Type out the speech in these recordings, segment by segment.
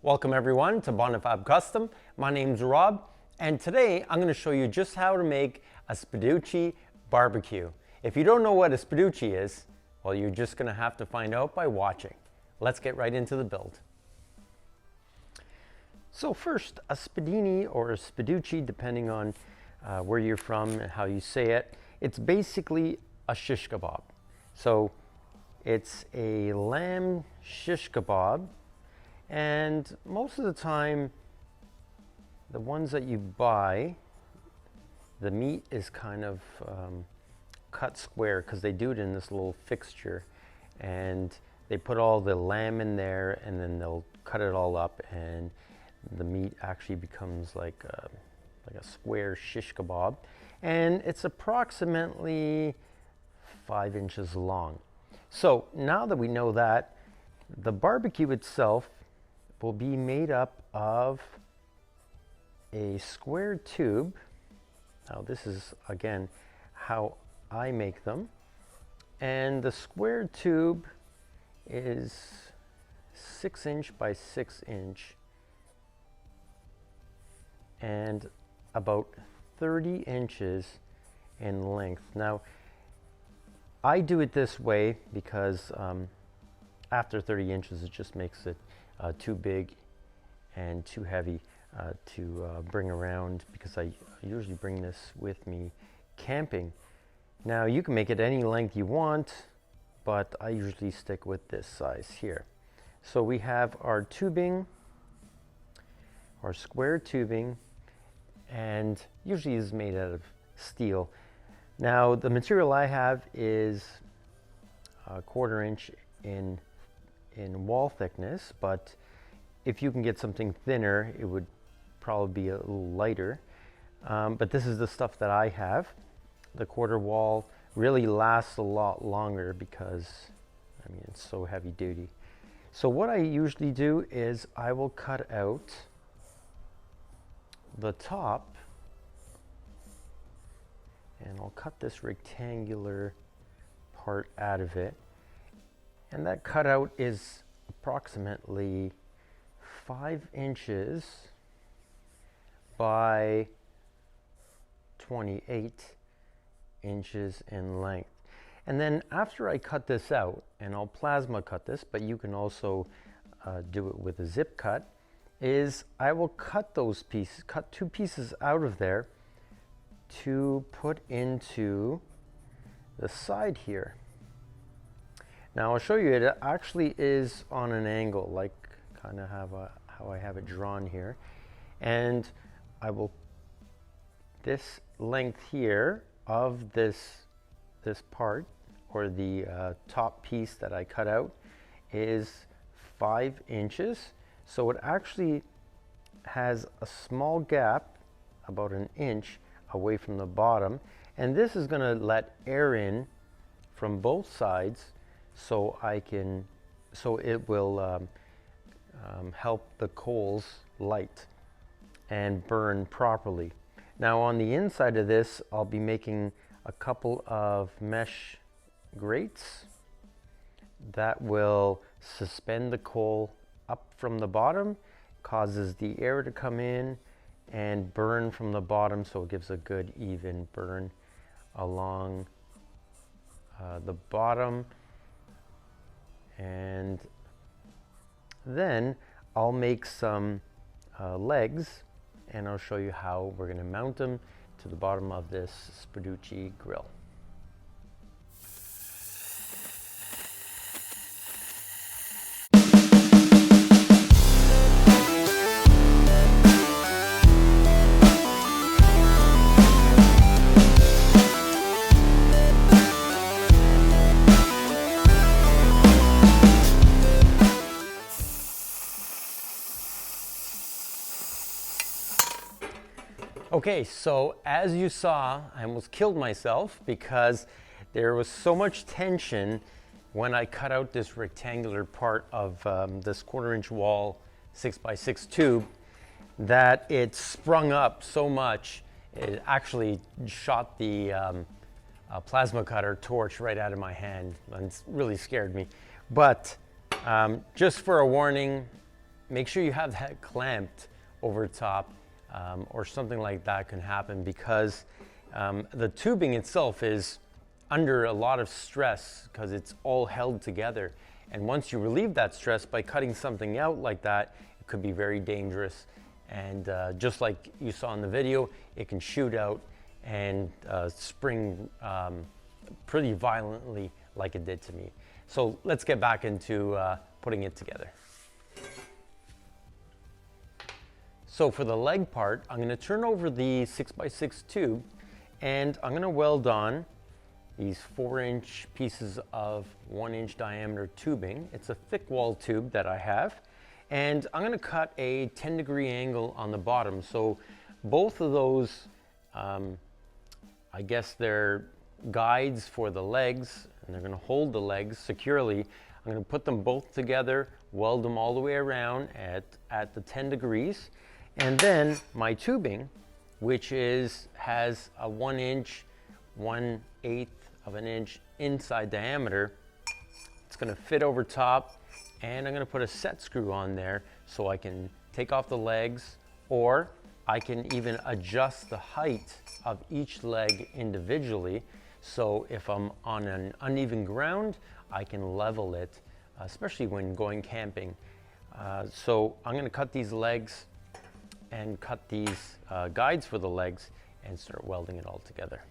Welcome everyone to Bonifabcustom. My name's Rob, and today I'm going to show you just how to make a Speducci Bbq. If you don't know what a Speducci is, well, you're just going to have to find out by watching. Let's get right into the build. So first, a Spedini or a Speducci, depending on where you're from and how you say it, it's basically a shish kebab. So it's a lamb shish kebab. And most of the time, the ones that you buy, the meat is kind of cut square because they do it in this little fixture. And they put all the lamb in there and then they'll cut it all up and the meat actually becomes like a square shish kebab. And it's approximately 5 inches long. So now that we know that, the barbecue itself will be made up of a square tube. Now this is again how I make them, and the square tube is 6 inch by 6 inch and about 30 inches in length. Now I do it this way because after 30 inches it just makes it too big and too heavy to bring around, because I usually bring this with me camping. Now you can make it any length you want, but I usually stick with this size here. So we have our tubing, our square tubing, and usually is made out of steel. Now the material I have is a 1/4 inch in wall thickness, but if you can get something thinner, it would probably be a little lighter. But this is the stuff that I have. The 1/4 wall really lasts a lot longer because, I mean, it's so heavy duty. So what I usually do is I will cut out the top, and I'll cut this rectangular part out of it. And that cutout is approximately 5 inches by 28 inches in length. And then after I cut this out, and I'll plasma cut this, but you can also do it with a zip cut, is I will cut those pieces, cut 2 pieces out of there to put into the side here. Now I'll show you, it actually is on an angle, like kind of how I have it drawn here. And I will, this length here of this part, or the top piece that I cut out, is 5 inches. So it actually has a small gap, about 1 inch away from the bottom. And this is going to let air in from both sides, so it will help the coals light and burn properly. Now on the inside of this, I'll be making a couple of mesh grates that will suspend the coal up from the bottom, causes the air to come in and burn from the bottom, so it gives a good even burn along the bottom. And then I'll make some legs, and I'll show you how we're going to mount them to the bottom of this Speducci grill. Okay, so as you saw, I almost killed myself because there was so much tension when I cut out this rectangular part of this 1/4 inch wall 6 by 6 tube, that it sprung up so much it actually shot the plasma cutter torch right out of my hand, and it really scared me. But just for a warning, make sure you have that clamped over top, or something like that can happen, because the tubing itself is under a lot of stress because it's all held together. And once you relieve that stress by cutting something out like that, it could be very dangerous. And just like you saw in the video, it can shoot out and spring pretty violently like it did to me. So let's get back into putting it together. So for the leg part, I'm going to turn over the 6x6 tube, and I'm going to weld on these 4-inch pieces of 1-inch diameter tubing. It's a thick wall tube that I have, and I'm going to cut a 10-degree angle on the bottom. So both of those, I guess they're guides for the legs, and they're going to hold the legs securely. I'm going to put them both together, weld them all the way around at the 10 degrees. And then my tubing, which has a 1-inch, 1/8 of an inch inside diameter, it's going to fit over top, and I'm going to put a set screw on there so I can take off the legs, or I can even adjust the height of each leg individually. So if I'm on an uneven ground, I can level it, especially when going camping. So I'm going to cut these legs and cut these guides for the legs and start welding it all together.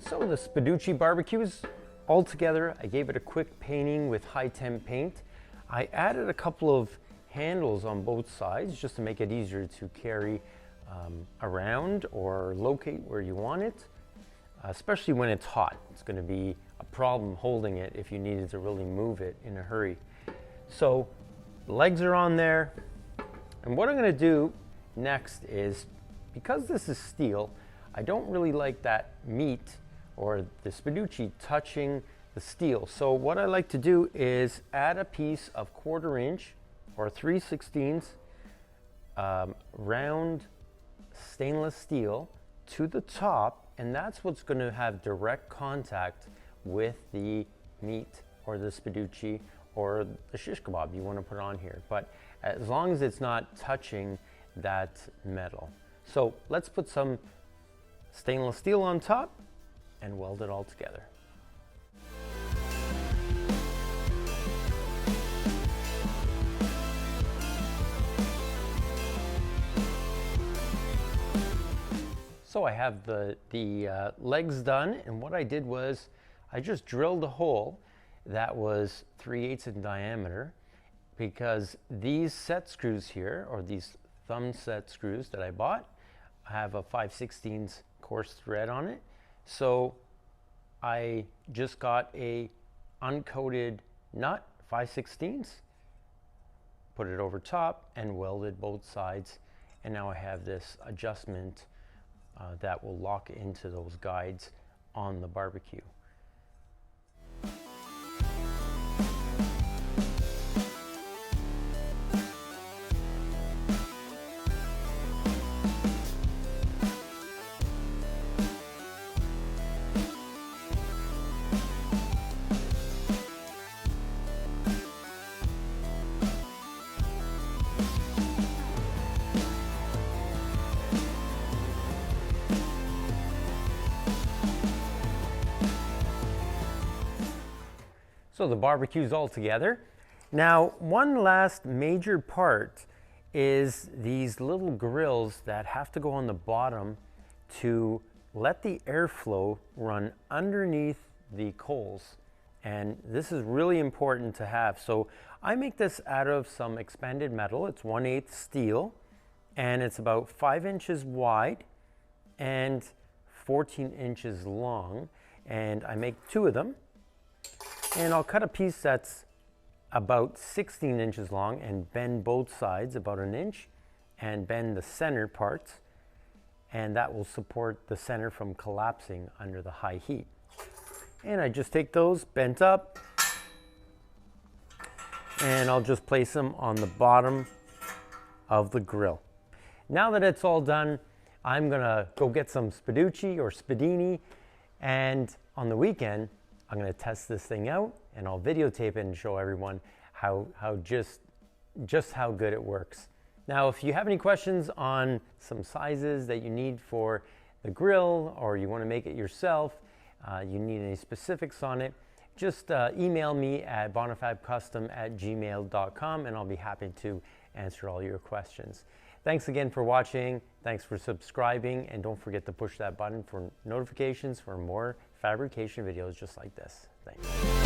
So the Speducci Bbq is all together. I gave it a quick painting with high temp paint. I added a couple of handles on both sides just to make it easier to carry around or locate where you want it, especially when it's hot. It's going to be a problem holding it if you needed to really move it in a hurry. So the legs are on there, and what I'm going to do next is, because this is steel, I don't really like that meat or the Speducci touching the steel. So what I like to do is add a piece of 1/4 inch or 3/16 round stainless steel to the top, and that's what's going to have direct contact with the meat or the Speducci or the shish kebab you want to put on here, but as long as it's not touching that metal. So let's put some stainless steel on top and weld it all together. So I have the legs done, and what I did was I just drilled a hole that was 3/8 in diameter, because these set screws here, or these thumb set screws that I bought, have a 5/16 coarse thread on it. So I just got a uncoated nut, 5/16, put it over top and welded both sides, and now I have this adjustment that will lock into those guides on the barbecue. So the barbecue's all together. Now, one last major part is these little grills that have to go on the bottom to let the airflow run underneath the coals. And this is really important to have. So I make this out of some expanded metal. It's 1/8 steel, and it's about 5 inches wide and 14 inches long. And I make 2 of them. And I'll cut a piece that's about 16 inches long and bend both sides about 1 inch and bend the center parts, and that will support the center from collapsing under the high heat. And I just take those bent up and I'll just place them on the bottom of the grill. Now that it's all done, I'm gonna go get some Speducci or Spadini, and on the weekend I'm gonna test this thing out and I'll videotape it and show everyone how just how good it works. Now, if you have any questions on some sizes that you need for the grill, or you want to make it yourself, you need any specifics on it, just email me at bonifabcustom@gmail.com and I'll be happy to answer all your questions. Thanks again for watching. Thanks for subscribing, and don't forget to push that button for notifications for more fabrication videos just like this. Thanks.